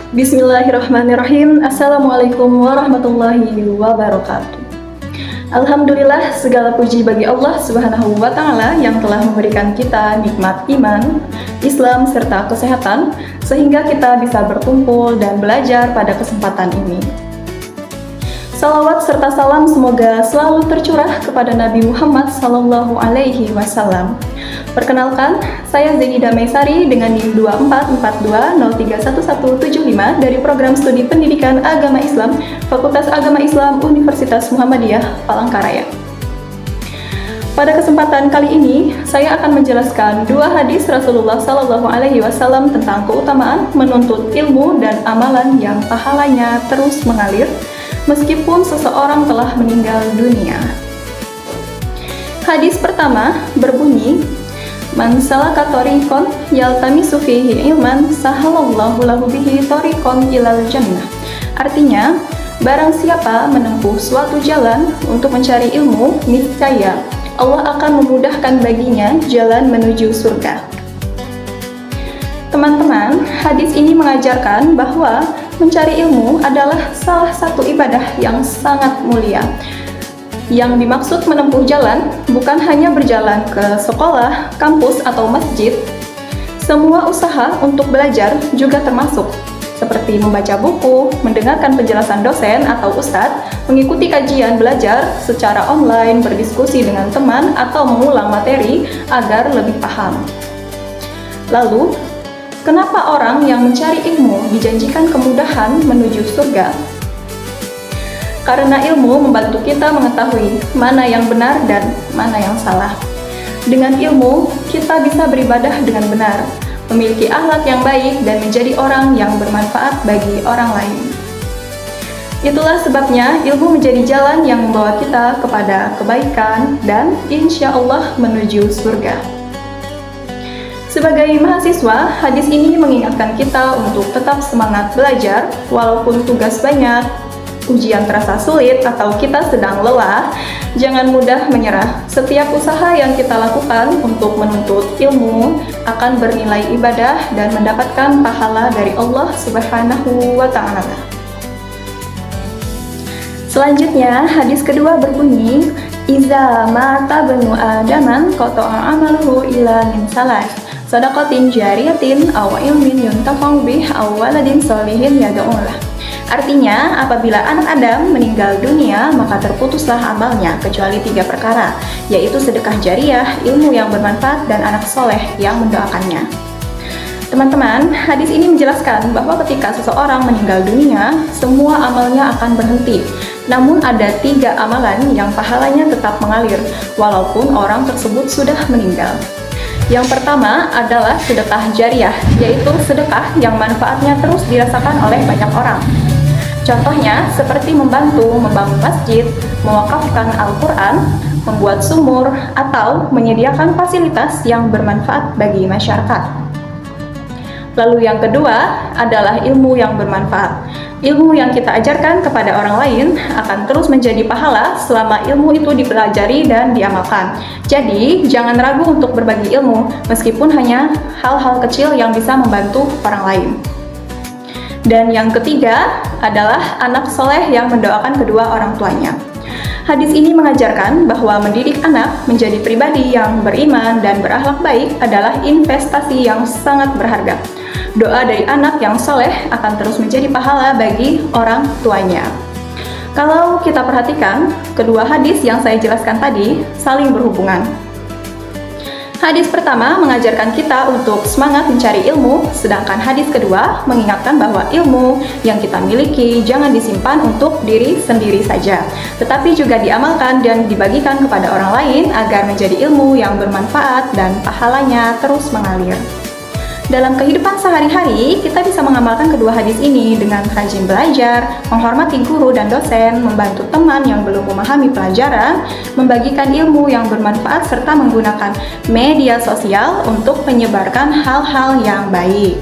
Bismillahirrahmanirrahim. Assalamualaikum warahmatullahi wabarakatuh. Alhamdulillah, segala puji bagi Allah Subhanahu wa Ta'ala yang telah memberikan kita nikmat iman, Islam, serta kesehatan, sehingga kita bisa berkumpul dan belajar pada kesempatan ini. Salawat serta salam semoga selalu tercurah kepada Nabi Muhammad SAW. Perkenalkan, saya Zainida Maisari dengan NIM 2442031175 dari Program Studi Pendidikan Agama Islam, Fakultas Agama Islam Universitas Muhammadiyah, Palangkaraya. Pada kesempatan kali ini, saya akan menjelaskan dua hadis Rasulullah SAW tentang keutamaan menuntut ilmu dan amalan yang pahalanya terus mengalir meskipun seseorang telah meninggal dunia. Hadis pertama berbunyi, Man salaka thoriqan yaltamisu fihi ilman sahalallahu lahu bihi thoriqan ilal jannah. Artinya, barang siapa menempuh suatu jalan untuk mencari ilmu, niscaya Allah akan memudahkan baginya jalan menuju surga. Teman-teman, hadis ini mengajarkan bahwa mencari ilmu adalah salah satu ibadah yang sangat mulia. Yang dimaksud menempuh jalan bukan hanya berjalan ke sekolah, kampus, atau masjid. Semua usaha untuk belajar juga termasuk, seperti membaca buku, mendengarkan penjelasan dosen atau ustadz, mengikuti kajian belajar secara online, berdiskusi dengan teman, atau mengulang materi agar lebih paham. Lalu, kenapa orang yang mencari ilmu dijanjikan kemudahan menuju surga? Karena ilmu membantu kita mengetahui mana yang benar dan mana yang salah. Dengan ilmu, kita bisa beribadah dengan benar, memiliki akhlak yang baik, dan menjadi orang yang bermanfaat bagi orang lain. Itulah sebabnya ilmu menjadi jalan yang membawa kita kepada kebaikan dan insya Allah menuju surga. Sebagai mahasiswa, hadis ini mengingatkan kita untuk tetap semangat belajar walaupun tugas banyak, ujian terasa sulit, atau kita sedang lelah. Jangan mudah menyerah. Setiap usaha yang kita lakukan untuk menuntut ilmu akan bernilai ibadah dan mendapatkan pahala dari Allah Subhanahu wa Ta'ala. Selanjutnya, hadis kedua berbunyi, Iza mata benu adaman qata'a amaluhu ila min salas, sadaqatin jariyatin aw ilmin yuntafa'u bih aw waladin sholihin yad'ulah. Artinya, apabila anak Adam meninggal dunia, maka terputuslah amalnya kecuali 3 perkara, yaitu sedekah jariah, ilmu yang bermanfaat, dan anak soleh yang mendoakannya. Teman-teman, hadis ini menjelaskan bahwa ketika seseorang meninggal dunia, semua amalnya akan berhenti. Namun ada 3 amalan yang pahalanya tetap mengalir, walaupun orang tersebut sudah meninggal. Yang pertama adalah sedekah jariah, yaitu sedekah yang manfaatnya terus dirasakan oleh banyak orang. Contohnya seperti membantu membangun masjid, mewakafkan Al-Quran, membuat sumur, atau menyediakan fasilitas yang bermanfaat bagi masyarakat. Lalu yang kedua adalah ilmu yang bermanfaat. Ilmu yang kita ajarkan kepada orang lain akan terus menjadi pahala selama ilmu itu dipelajari dan diamalkan. Jadi, jangan ragu untuk berbagi ilmu, meskipun hanya hal-hal kecil yang bisa membantu orang lain. Dan yang ketiga adalah anak soleh yang mendoakan kedua orang tuanya. Hadis ini mengajarkan bahwa mendidik anak menjadi pribadi yang beriman dan berakhlak baik adalah investasi yang sangat berharga. Doa dari anak yang soleh akan terus menjadi pahala bagi orang tuanya. Kalau kita perhatikan, kedua hadis yang saya jelaskan tadi saling berhubungan. Hadis pertama mengajarkan kita untuk semangat mencari ilmu, sedangkan hadis kedua mengingatkan bahwa ilmu yang kita miliki jangan disimpan untuk diri sendiri saja, tetapi juga diamalkan dan dibagikan kepada orang lain agar menjadi ilmu yang bermanfaat dan pahalanya terus mengalir. Dalam kehidupan sehari-hari, kita bisa mengamalkan kedua hadis ini dengan rajin belajar, menghormati guru dan dosen, membantu teman yang belum memahami pelajaran, membagikan ilmu yang bermanfaat, serta menggunakan media sosial untuk menyebarkan hal-hal yang baik.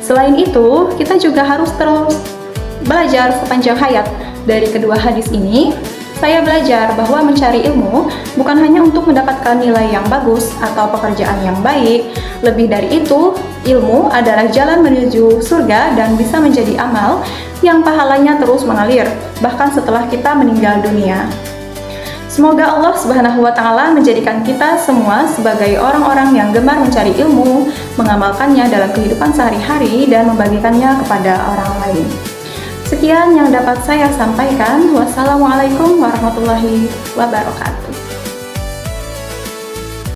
Selain itu, kita juga harus terus belajar sepanjang hayat. Dari kedua hadis ini, Saya belajar bahwa mencari ilmu bukan hanya untuk mendapatkan nilai yang bagus atau pekerjaan yang baik. Lebih dari itu, ilmu adalah jalan menuju surga dan bisa menjadi amal yang pahalanya terus mengalir, bahkan setelah kita meninggal dunia. Semoga Allah Subhanahu wa Ta'ala menjadikan kita semua sebagai orang-orang yang gemar mencari ilmu, mengamalkannya dalam kehidupan sehari-hari, dan membagikannya kepada orang lain. Sekian yang dapat saya sampaikan. Wassalamualaikum warahmatullahi wabarakatuh.